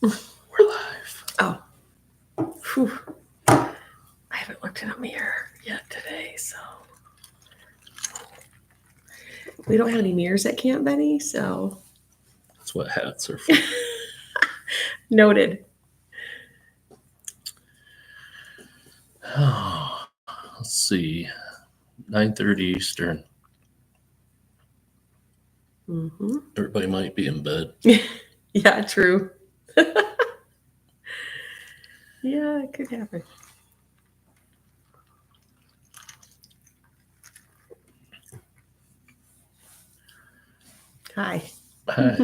We're live. Oh. Whew. I haven't looked in a mirror yet today, so. We don't have any mirrors at Camp Benny, so. That's what hats are for. Noted. Oh, let's see. 9:30 Eastern. Mm-hmm. Everybody might be in bed. Yeah, true. Yeah, it could happen. Hi. Hi.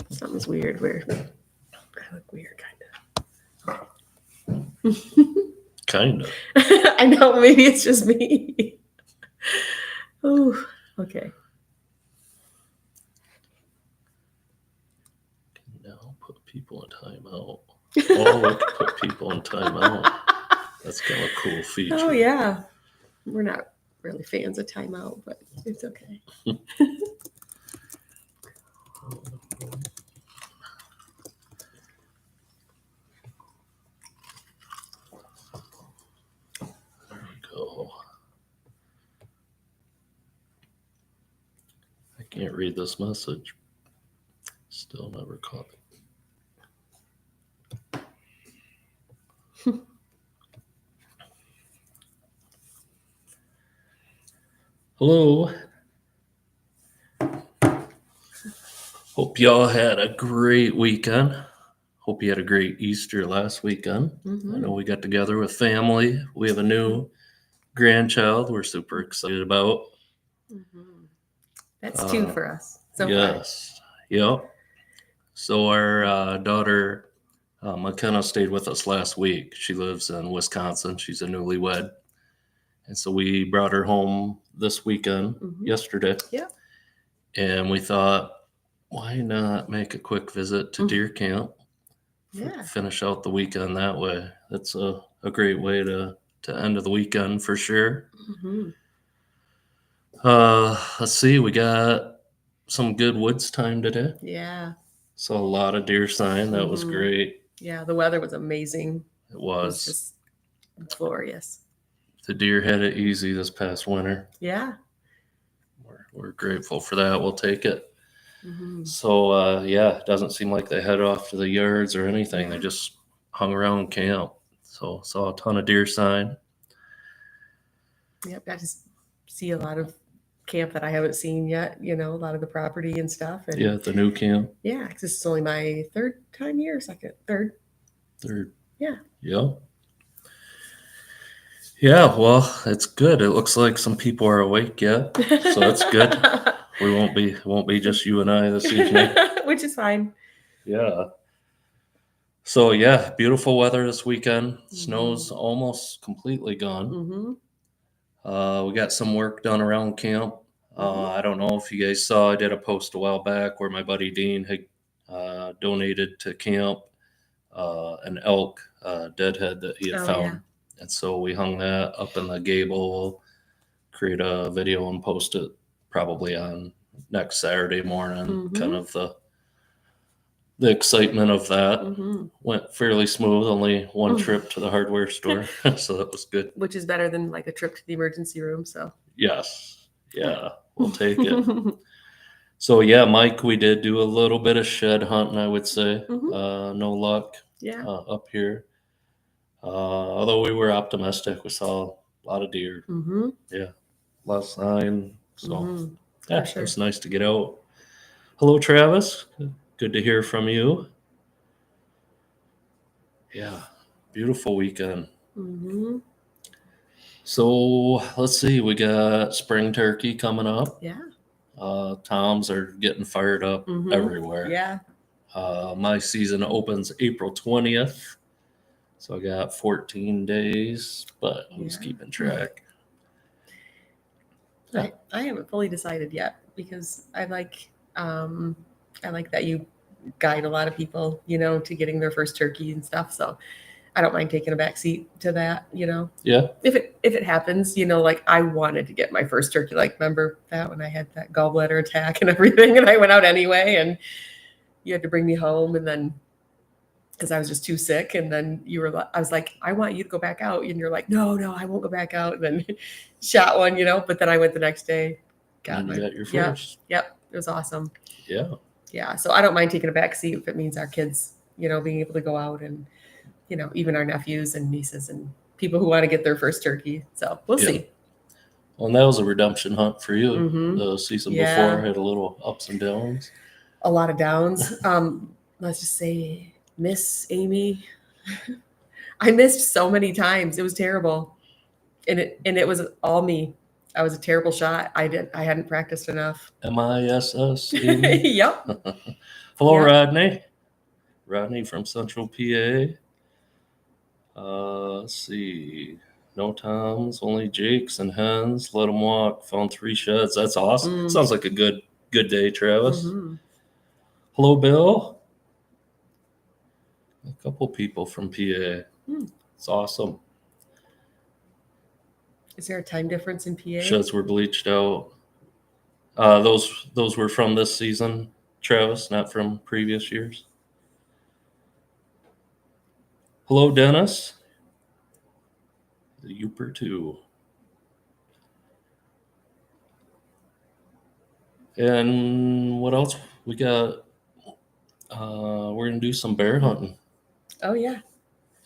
Something's weird. I look weird, kind of. Kind of. I know, maybe it's just me. Oh, okay. Now put people in timeout. Oh, we can put people in timeout. That's kind of a cool feature. Oh, yeah. We're not really fans of timeout, but it's okay. There we go. I can't read this message. Still never caught it. Hello. Hope y'all had a great weekend. Hope you had a great Easter last weekend. Mm-hmm. I know we got together with family. We have a new grandchild we're super excited about. Mm-hmm. That's two for us. So yes. Yep. So our daughter, McKenna, stayed with us last week. She lives in Wisconsin. She's a newlywed. And so we brought her home this weekend, yesterday. Yep. And we thought, why not make a quick visit to deer camp? Yeah. Finish out the weekend that way. That's a great way to end the weekend for sure. Mm-hmm. Let's see, we got some good woods time today. Yeah. Saw a lot of deer sign. That was great. Yeah, the weather was amazing. It was. It was just glorious. The deer had it easy this past winter. Yeah. We're grateful for that. We'll take it. Mm-hmm. So, yeah, it doesn't seem like they head off to the yards or anything. They just hung around camp. So, saw a ton of deer sign. Yep, I just see a lot of camp that I haven't seen yet, a lot of the property and stuff. And yeah, the new camp. Yeah, because this is only my third. Third. Yeah. Yep. Yeah, well, it's good. It looks like some people are awake yet, so that's good. We won't be just you and I this evening, which is fine. Yeah. So yeah, beautiful weather this weekend. Snow's almost completely gone. Mm-hmm. We got some work done around camp. I don't know if you guys saw, I did a post a while back where my buddy Dean had donated to camp an elk deadhead that he had found. Yeah. And so we hung that up in the gable, create a video and post it probably on next Saturday morning. Kind of the excitement of that went fairly smooth. Only one trip to the hardware store, so that was good. Which is better than like a trip to the emergency room. So yes, yeah, we'll take it. So yeah, Mike, we did do a little bit of shed hunting, I would say. No luck. Yeah. Up here. Although we were optimistic, we saw a lot of deer. Yeah, last sign. So yeah, sure. It was nice to get out. Hello, Travis. Good to hear from you. Yeah, beautiful weekend. So let's see, we got spring turkey coming up. Yeah. Toms are getting fired up everywhere. Yeah. My season opens April 20th. So I got 14 days, but who's keeping track? I haven't fully decided yet because I like that you guide a lot of people, to getting their first turkey and stuff. So I don't mind taking a back seat to that, Yeah. If it happens, like I wanted to get my first turkey. Like, remember that when I had that gallbladder attack and everything, and I went out anyway, and you had to bring me home, and then because I was just too sick. And then I was like, I want you to go back out. And you're like, no, I won't go back out. And then shot one, but then I went the next day. And you got your Yep. first. Yep. It was awesome. Yeah. Yeah. So I don't mind taking a back seat if it means our kids, being able to go out and, even our nephews and nieces and people who want to get their first turkey. So we'll see. Well, and that was a redemption hunt for you. Mhm. The season Yeah. before had a little ups and downs. A lot of downs. Let's just say Miss Amy. I missed so many times. It was terrible. And it was all me. I was a terrible shot. I hadn't practiced enough. MISS, Amy. Yep. Hello, Yep. Rodney. Rodney from Central PA. Let's see. No toms, only jakes and hens. Let them walk. Found 3 sheds. That's awesome. Sounds like a good day, Travis. Mm-hmm. Hello, Bill. A couple people from PA. It's awesome. Is there a time difference in PA? Sheds were bleached out. Those were from this season, Travis, not from previous years. Hello, Dennis. The Youper 2. And what else? We got, we're going to do some bear hunting. Oh, yeah.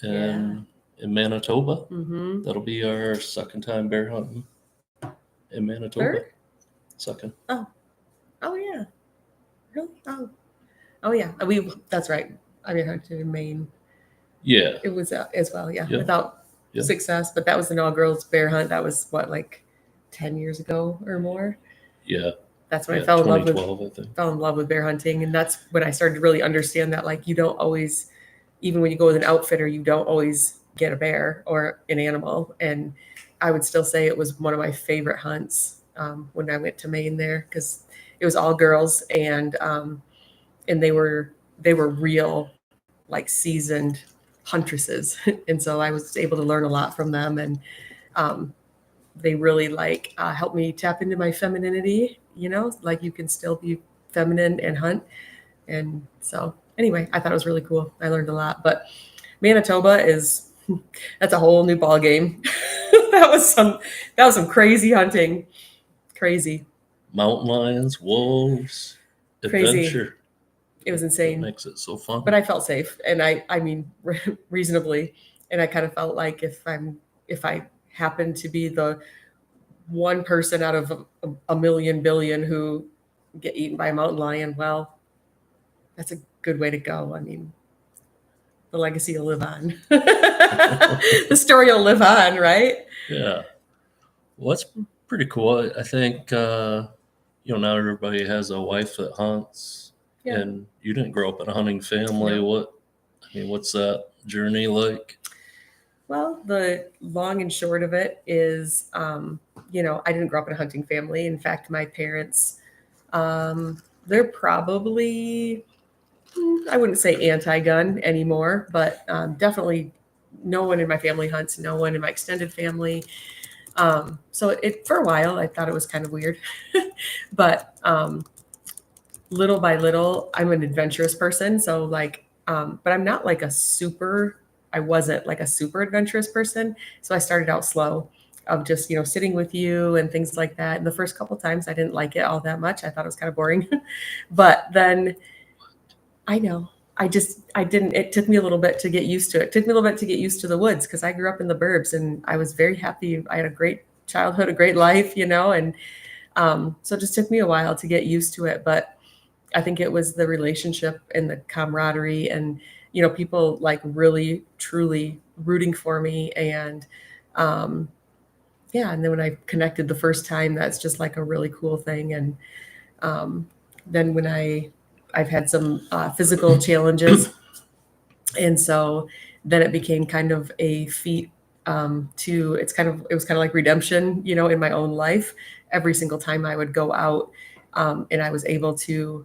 In Manitoba. Mm-hmm. That'll be our second time bear hunting in Manitoba. Third? Second. Oh, yeah. Really? Oh, yeah. That's right. I mean, hunted in Maine. Yeah. It was as well. Yeah. Yeah. Without success, but that was an all-girls bear hunt. That was what, like 10 years ago or more? Yeah. That's when I fell in love with 2012, I think. Fell in love with bear hunting, and that's when I started to really understand that, like, you don't always, even when you go with an outfitter, you don't always get a bear or an animal. And I would still say it was one of my favorite hunts when I went to Maine there, because it was all girls, and they were real, like, seasoned huntresses. And so I was able to learn a lot from them, and they really helped me tap into my femininity, like you can still be feminine and hunt. And so anyway, I thought it was really cool. I learned a lot. But Manitoba that's a whole new ball game. that was some crazy hunting. Crazy. Mountain lions, wolves, Crazy. adventure. It was insane. That makes it so fun. But I felt safe, and I mean reasonably. And I kind of felt like if I happened to be the one person out of a million billion who get eaten by a mountain lion, well, that's a good way to go. I mean, the legacy will live on. The story will live on, right? Yeah. Well, that's pretty cool. I think, not everybody has a wife that hunts. Yeah. And you didn't grow up in a hunting family. No. What's that journey like? Well, the long and short of it is, I didn't grow up in a hunting family. In fact, my parents, they're probably, I wouldn't say anti-gun anymore, but definitely no one in my family hunts, no one in my extended family. So for a while, I thought it was kind of weird, but little by little, I'm an adventurous person. So but I'm not I wasn't like a super adventurous person. So I started out slow of just, sitting with you and things like that. And the first couple of times I didn't like it all that much. I thought it was kind of boring, but then I know it took me a little bit to get used to it. It took me a little bit to get used to the woods, because I grew up in the burbs and I was very happy. I had a great childhood, a great life, and so it just took me a while to get used to it. But I think it was the relationship and the camaraderie and, people like really, truly rooting for me. And and then when I connected the first time, that's just like a really cool thing. And then when I've had some physical challenges. And so then it became kind of a feat it was kind of like redemption, in my own life. Every single time I would go out and I was able to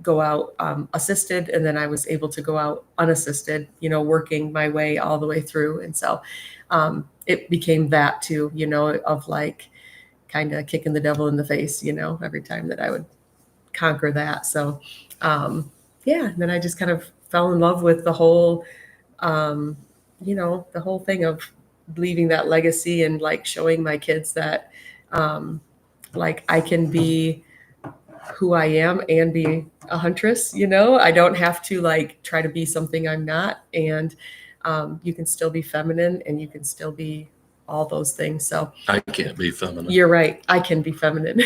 go out assisted, and then I was able to go out unassisted, working my way all the way through. And so it became that too, of like kind of kicking the devil in the face, every time that I would conquer that. So and then I just kind of fell in love with the whole, the whole thing of leaving that legacy and like showing my kids that, like I can be who I am and be a huntress. I don't have to like try to be something I'm not. And you can still be feminine and you can still be all those things. So I can't be feminine. You're right. I can be feminine.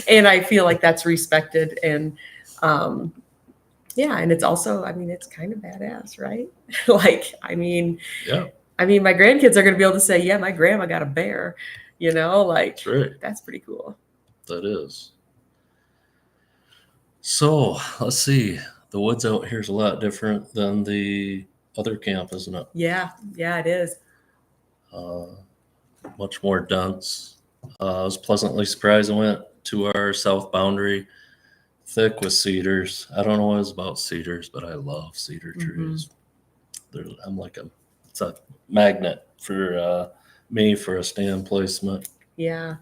And I feel like that's respected. And and it's also, it's kind of badass, right? Yeah, my grandkids are going to be able to say, yeah, my grandma got a bear, that's right. That's pretty cool. That is. So let's see. The woods out here is a lot different than the other camp, isn't it? Yeah, it is. Much more dense. I was pleasantly surprised. I went to our south boundary, thick with cedars. I don't know what it's about cedars, but I love cedar trees. It's a magnet for me for a stand placement. Yeah,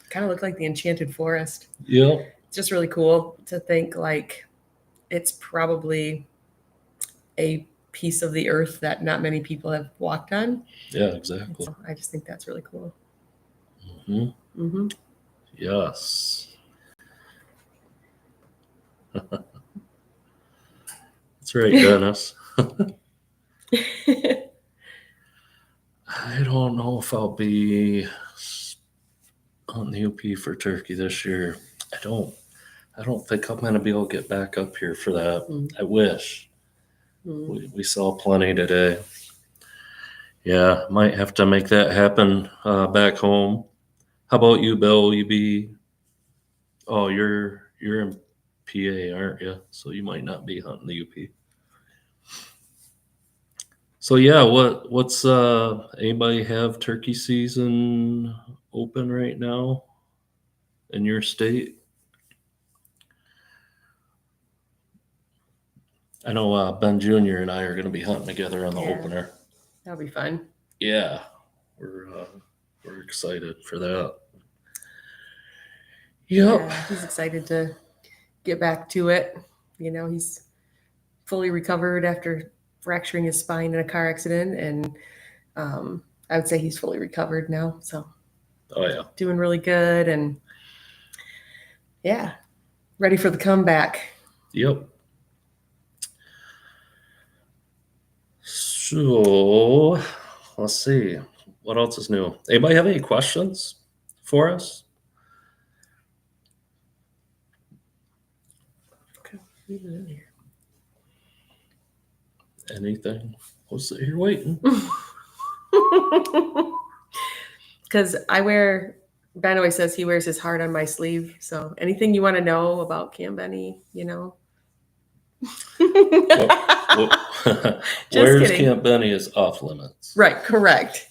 kind of look like the enchanted forest. Yep. It's just really cool to think like it's probably a piece of the earth that not many people have walked on. Yeah, exactly. So I just think that's really cool. Mm-hmm. Mm-hmm. Yes. That's right, Dennis. I don't know if I'll be on the UP for turkey this year. I don't think I'm going to be able to get back up here for that. I wish. We saw plenty today. Yeah, might have to make that happen back home. How about you, Bill? You're in PA, aren't you? So you might not be hunting the UP. So yeah, what's anybody have turkey season open right now in your state? I know Ben Jr. and I are going to be hunting together on the opener. That'll be fun. Yeah, we're excited for that. Yep. Yeah, he's excited to get back to it. He's fully recovered after fracturing his spine in a car accident, and I would say he's fully recovered now. So, doing really good, and ready for the comeback. Yep. So let's see. What else is new? Anybody have any questions for us? Okay, leave it in here. Anything? We'll sit here waiting. Because Ben always says he wears his heart on my sleeve. So anything you want to know about Camp Benny, Where's kidding. Camp Benny is off limits. Right, correct.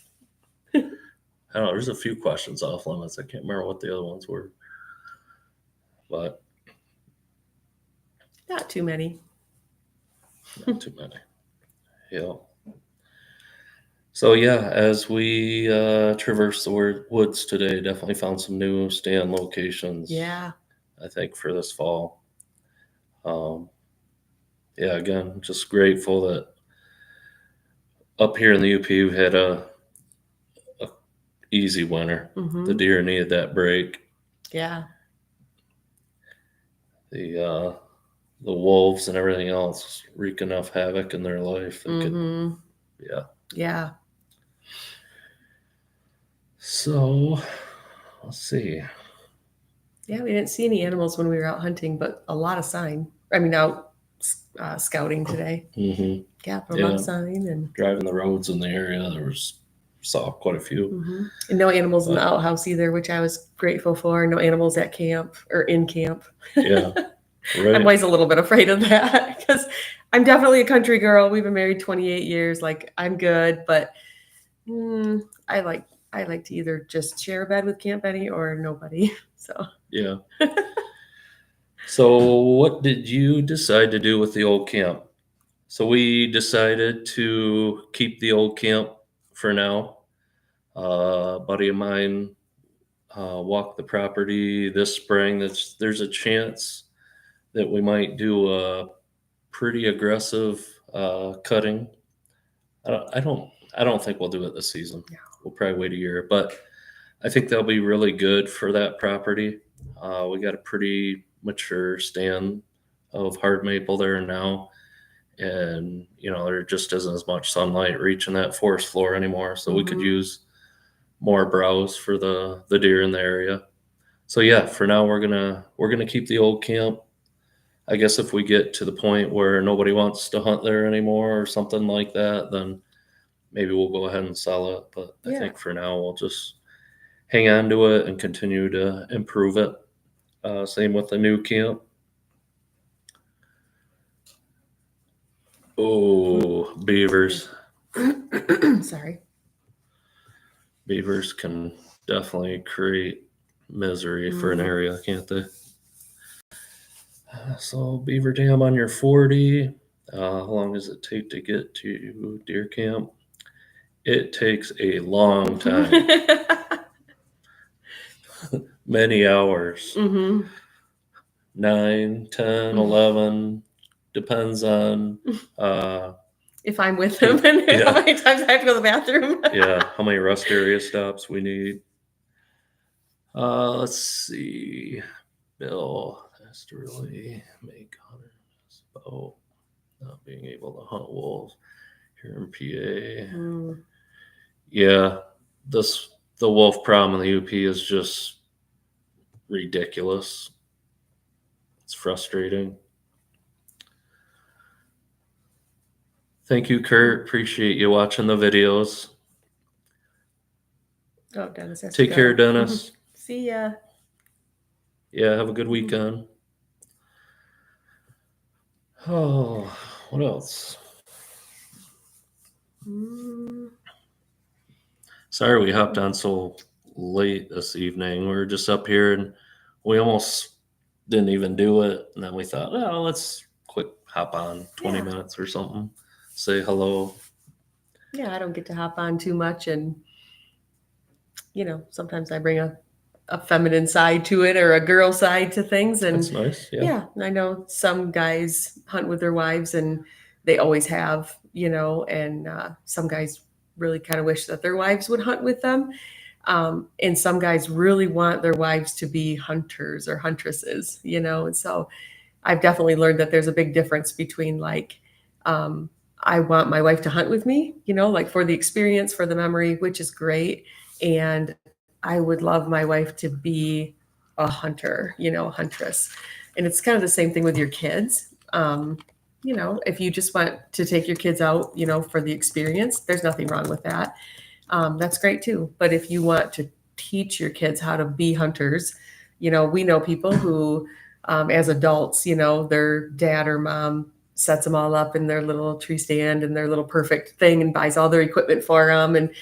I don't know. There's a few questions off limits. I can't remember what the other ones were. But not too many. Not too many. Yeah. So as we traverse the woods today, definitely found some new stand locations. Yeah. I think for this fall. Again, just grateful that up here in the UP we've had a easy winter. Mm-hmm. The deer needed that break. Yeah. The wolves and everything else wreak enough havoc in their life. Yeah. So let's see. Yeah, we didn't see any animals when we were out hunting, but a lot of sign. Out scouting today. Mm-hmm. Yeah, a lot of sign and driving the roads in the area. Saw quite a few. Mm-hmm. And no animals in the outhouse either, which I was grateful for. No animals at camp or in camp. Yeah. Right. I'm always a little bit afraid of that because I'm definitely a country girl. We've been married 28 years. Like I'm good, but I like to either just share a bed with Camp Benny or nobody. So yeah. So what did you decide to do with the old camp? So we decided to keep the old camp for now. A buddy of mine walked the property this spring. There's a chance that we might do pretty aggressive cutting. I don't think we'll do it this season. No. We'll probably wait a year, but I think they'll be really good for that property. We got a pretty mature stand of hard maple there now, and there just isn't as much sunlight reaching that forest floor anymore, so we could use more browse for the deer in the area. So yeah, for now we're gonna keep the old camp. I guess if we get to the point where nobody wants to hunt there anymore or something like that, then maybe we'll go ahead and sell it. But I Yeah. think for now we'll just hang on to it and continue to improve it. Same with the new camp. Oh, beavers. Sorry. Beavers can definitely create misery for an area, can't they? So beaver dam on your 40. How long does it take to get to deer camp? It takes a long time. Many hours. 9, 10, 11. Depends on if I'm with him and how many times I have to go to the bathroom. Yeah, how many rest area stops we need. Let's see. Bill has to really make hunters about not being able to hunt wolves here in PA. Yeah, the wolf problem in the UP is just ridiculous. It's frustrating. Thank you, Kurt. Appreciate you watching the videos. Oh, Dennis. Take care, Dennis. See ya. Yeah, have a good weekend. Oh, what else? Sorry we hopped on so late this evening. We were just up here and we almost didn't even do it. And then we thought, oh, let's quick hop on 20 minutes or something. Say hello. Yeah, I don't get to hop on too much. And, sometimes I bring a feminine side to it or a girl side to things. And that's nice. Yeah, I know some guys hunt with their wives and they always have, and some guys really kind of wish that their wives would hunt with them. And some guys really want their wives to be hunters or huntresses, and so I've definitely learned that there's a big difference between I want my wife to hunt with me, for the experience, for the memory, which is great. And I would love my wife to be a hunter, huntress. And it's kind of the same thing with your kids. If you just want to take your kids out, for the experience, there's nothing wrong with that. That's great too. But if you want to teach your kids how to be hunters, we know people who, as adults, their dad or mom sets them all up in their little tree stand and their little perfect thing and buys all their equipment for them. And,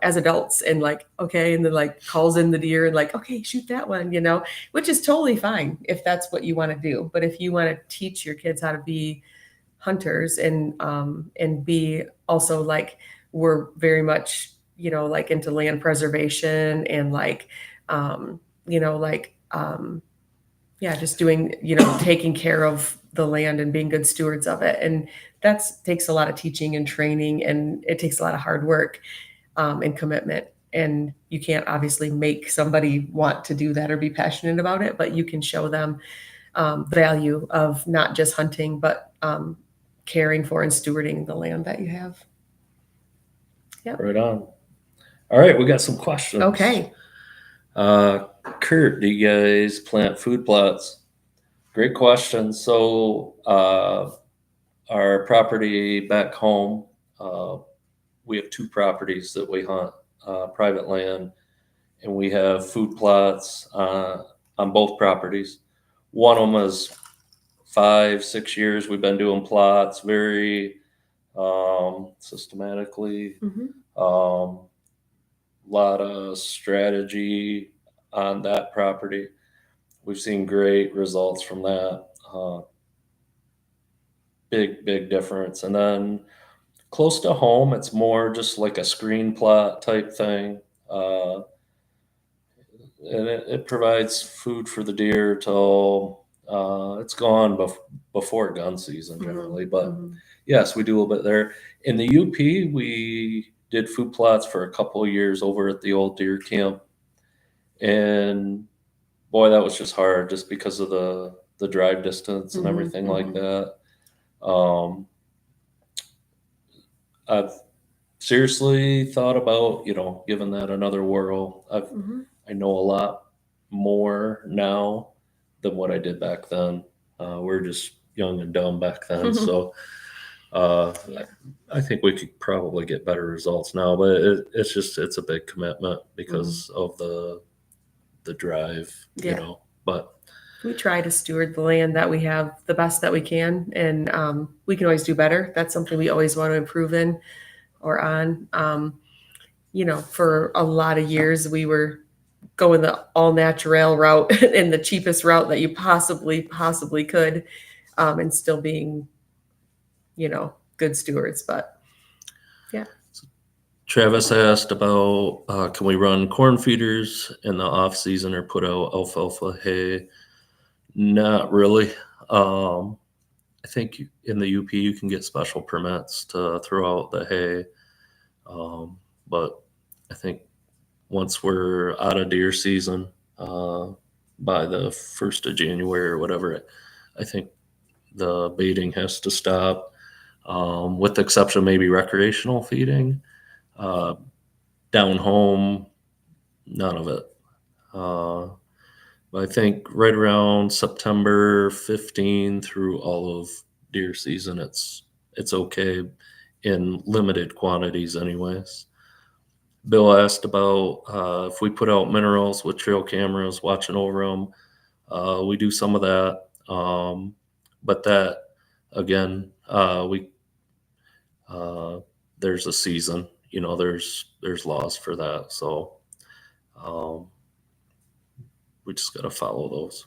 as adults and okay. And then calls in the deer and okay, shoot that one, which is totally fine if that's what you want to do. But if you want to teach your kids how to be hunters and be also we're very much, into land preservation and just doing, taking care of the land and being good stewards of it. And that takes a lot of teaching and training, and it takes a lot of hard work and commitment. And you can't obviously make somebody want to do that or be passionate about it, but you can show them value of not just hunting, but caring for and stewarding the land that you have. Yep. Right on. All right, we got some questions. Okay. Kurt, do you guys plant food plots? Great question. So our property back home, we have 2 properties that we hunt, private land, and we have food plots on both properties. One of them is 5-6 years we've been doing plots very systematically. Lot of strategy on that property. We've seen great results from that. Big difference. And then close to home, it's more just like a screen plot type thing. And it provides food for the deer till It's gone before gun season generally, but Mhm. yes, we do a little bit there. In the UP, we did food plots for a couple of years over at the old deer camp, and boy, that was just hard, just because of the drive distance and Mhm. everything like Mhm. that. Um, I've seriously thought about, giving that another whirl. Mhm. I know a lot more now than what I did back then. We are just young and dumb back then, so Yeah. I think we could probably get better results now. But it's a big commitment Mhm. because of the drive, Yeah. But We try to steward the land that we have the best that we can, and we can always do better. That's something we always want to improve in or on. For a lot of years, we were going the all natural route and the cheapest route that you possibly could, and still being, good stewards. But yeah. Travis asked about can we run corn feeders in the off season or put out alfalfa hay? Not really. I think in the UP you can get special permits to throw out the hay, but I think once we're out of deer season, by the 1st of January or whatever, I think the baiting has to stop, with the exception of maybe recreational feeding. Uh, Down home, none of it. Uh, I think right around September 15 through all of deer season, it's okay in limited quantities, anyways. Bill asked about if we put out minerals with trail cameras watching over them. We do some of that, but that again, we uh, there's a season. There's laws for that, so um, we just got to follow those.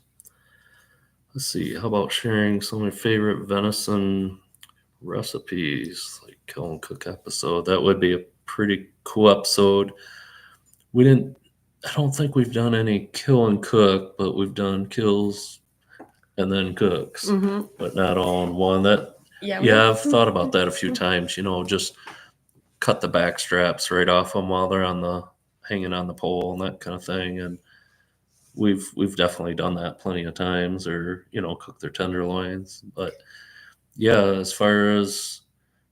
Let's see. How about sharing some of your favorite venison recipes, like kill and cook episode? That would be a pretty cool episode. We didn't. I don't think we've done any kill and cook, but we've done kills and then cooks, Hmm. but not all in one. Yeah. Yeah, I've thought about that a few times. Just cut the back straps right off them while they're hanging on the pole and that kind of thing. And we've definitely done that plenty of times, or cook their tenderloins. But yeah, as far as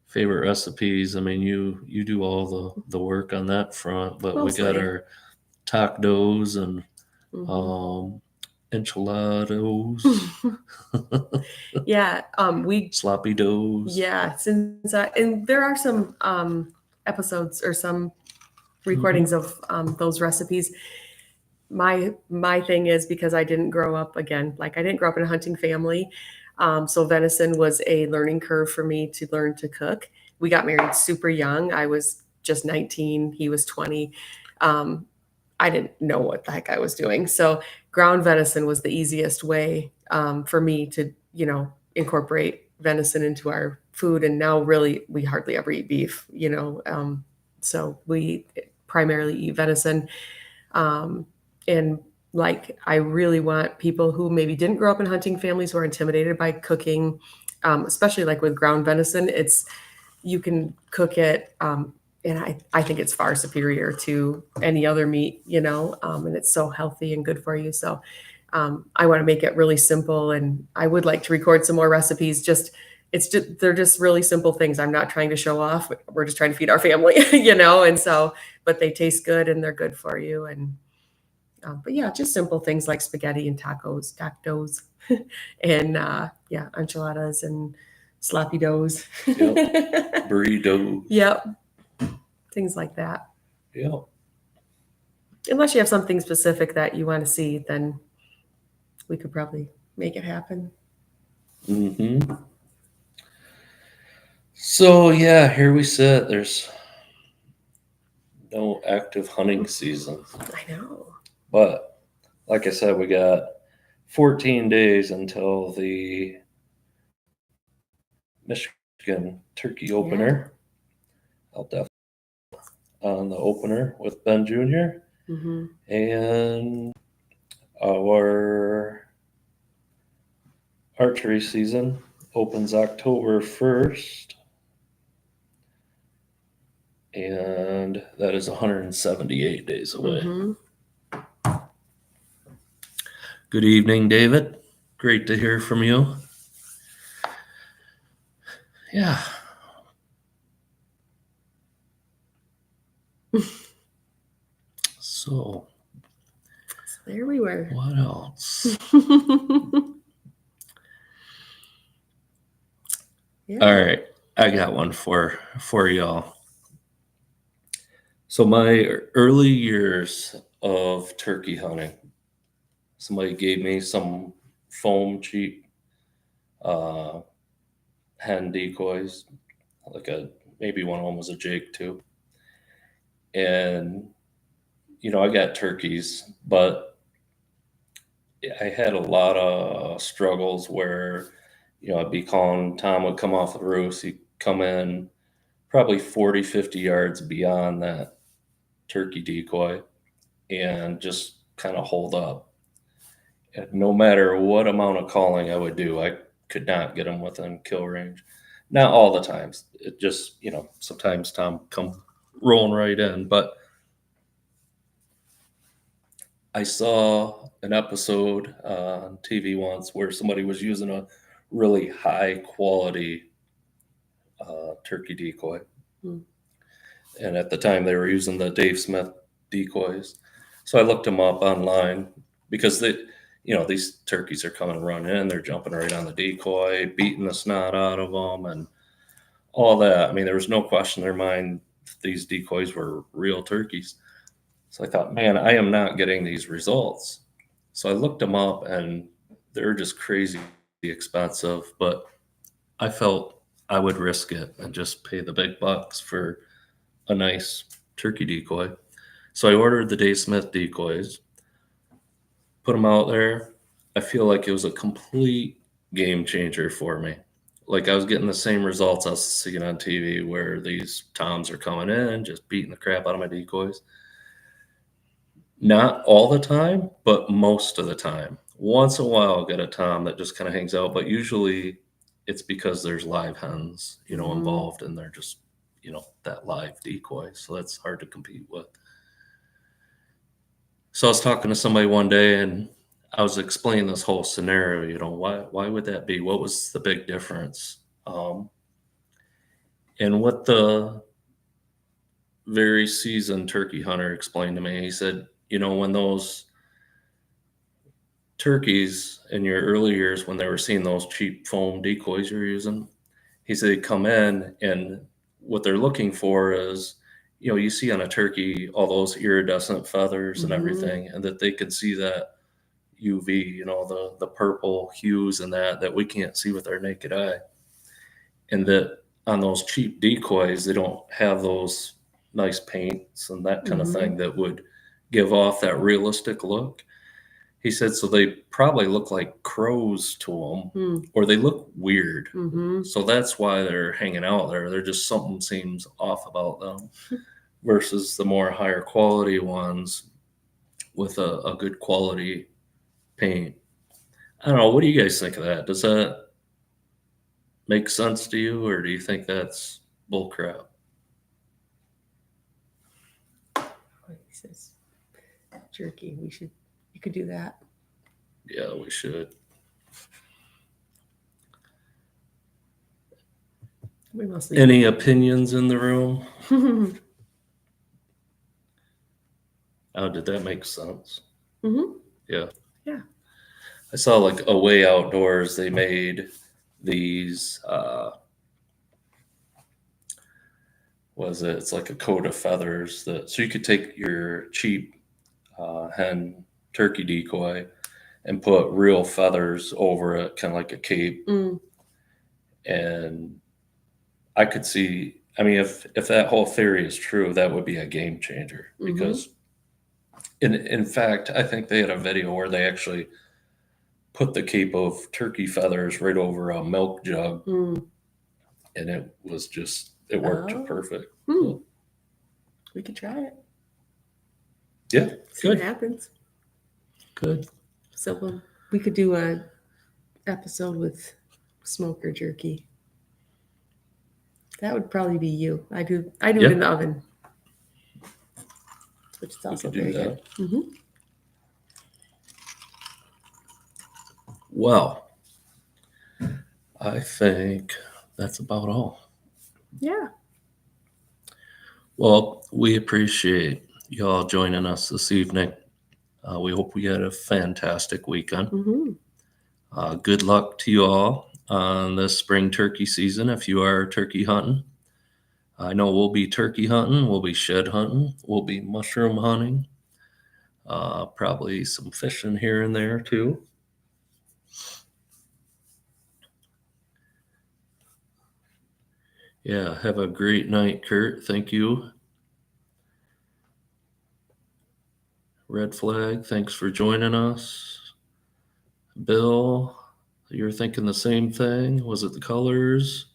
favorite recipes, I mean, you do all the work on that front, but we got Mostly. our tacos and Hmm. um, enchiladas, Yeah. We sloppy doughs. Yeah, since and there are some episodes or some Hmm. recordings of those recipes. My thing is, because I didn't grow up, again, like I didn't grow up in a hunting family, so venison was a learning curve for me to learn to cook. We got married super young. I was just 19. He was 20. Um, I didn't know what the heck I was doing. So ground venison was the easiest way for me to, incorporate venison into our food. And now really we hardly ever eat beef, so we primarily eat venison. Um, and like, I really want people who maybe didn't grow up in hunting families who are intimidated by cooking, especially like with ground venison, you can cook it. And I think it's far superior to any other meat, and it's so healthy and good for you. So I want to make it really simple, and I would like to record some more recipes. They're just really simple things. I'm not trying to show off. We're just trying to feed our family, and so, but they taste good and they're good for you. And but yeah, just simple things like spaghetti and tacos, and yeah, enchiladas and sloppy doughs. Yep. Burritos. Yep, things like that. Yep. Unless you have something specific that you want to see, then we could probably make it happen. Hmm. So yeah, here we sit. There's no active hunting season, I know. but like I said, we got 14 days until the Michigan turkey Yeah. opener. I'll definitely on the opener with Ben Jr. Hmm. and our archery season opens October 1st, and that is 178 days away. Mm-hmm. Good evening, David. Great to hear from you. Yeah. So there we were. What else? Yeah. All right, I got one for y'all. So my early years of turkey hunting, somebody gave me some foam cheap hen decoys, maybe one of them was a Jake too. And I got turkeys, but I had a lot of struggles where I'd be calling, Tom would come off the roost, he'd come in probably 40, 50 yards beyond that turkey decoy and just kind of hold up. And no matter what amount of calling I would do, I could not get him within kill range. Not all the times. It just, sometimes Tom come rolling right in. But I saw an episode on TV once where somebody was using a really high quality turkey decoy. Hmm. And at the time they were using the Dave Smith decoys. So I looked them up online because these turkeys are coming running in, they're jumping right on the decoy, beating the snot out of them and all that. I mean, there was no question in their mind these decoys were real turkeys. So I thought, man, I am not getting these results. So I looked them up and they're just crazy expensive, but I felt I would risk it and just pay the big bucks for a nice turkey decoy. So I ordered the Dave Smith decoys, put them out there. I feel like it was a complete game changer for me. Like I was getting the same results I was seeing on TV where these toms are coming in, just beating the crap out of my decoys. Not all the time, but most of the time. Once in a while, I'll get a tom that just kind of hangs out, but usually it's because there's live hens, involved, and they're just, that live decoy. So that's hard to compete with. So I was talking to somebody one day and I was explaining this whole scenario, why would that be? What was the big difference? And what the very seasoned turkey hunter explained to me, he said, when those turkeys in your early years, when they were seeing those cheap foam decoys you're using, he said they come in and what they're looking for is, you see on a turkey all those iridescent feathers and everything, and that they can see that UV, the purple hues and that we can't see with our naked eye. And that on those cheap decoys, they don't have those nice paints and that kind of thing that would give off that realistic look. He said, so they probably look like crows to them, or they look weird. So that's why they're hanging out there. They're just something seems off about them versus the more higher quality ones with a good quality paint. I don't know. What do you guys think of that? Does that make sense to you, or do you think that's bull crap? He says, jerky. You could do that. Yeah, we should. We mostly. Any opinions in the room? Oh, did that make sense? Yeah. Yeah. I saw like Away Outdoors, they made these, it's like a coat of feathers so you could take your cheap hen turkey decoy and put real feathers over it, kind of like a cape. And I could see, I mean, if that whole theory is true, that would be a game changer because in fact, I think they had a video where they actually put the cape of turkey feathers right over a milk jug, and it worked perfect. So, we could try it. Yeah, See good. what happens. Good. So we could do a episode with smoker jerky. That would probably be you. I do it Yeah. in the oven, which is We also could do very that. good. Hmm. Well, I think that's about all. Yeah. Well, we appreciate y'all joining us this evening. We hope you had a fantastic weekend. Hmm. Good luck to you all on this spring turkey season if you are turkey hunting. I know we'll be turkey hunting, we'll be shed hunting, we'll be mushroom hunting, probably some fishing here and there too. Yeah, have a great night, Kurt. Thank you. Red Flag, thanks for joining us. Bill, you're thinking the same thing? Was it the colors?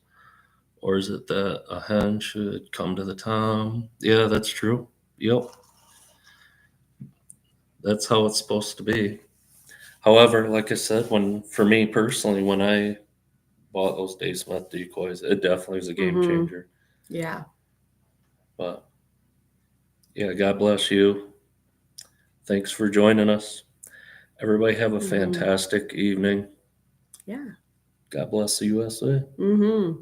Or is it that a hen should come to the tom? Yeah, that's true. Yep. That's how it's supposed to be. However, like I said, for me personally, when I bought those Dave Smith decoys, it definitely was a game changer. Yeah. But yeah, God bless you. Thanks for joining us. Everybody have a fantastic evening. Yeah. God bless the USA. Mm-hmm.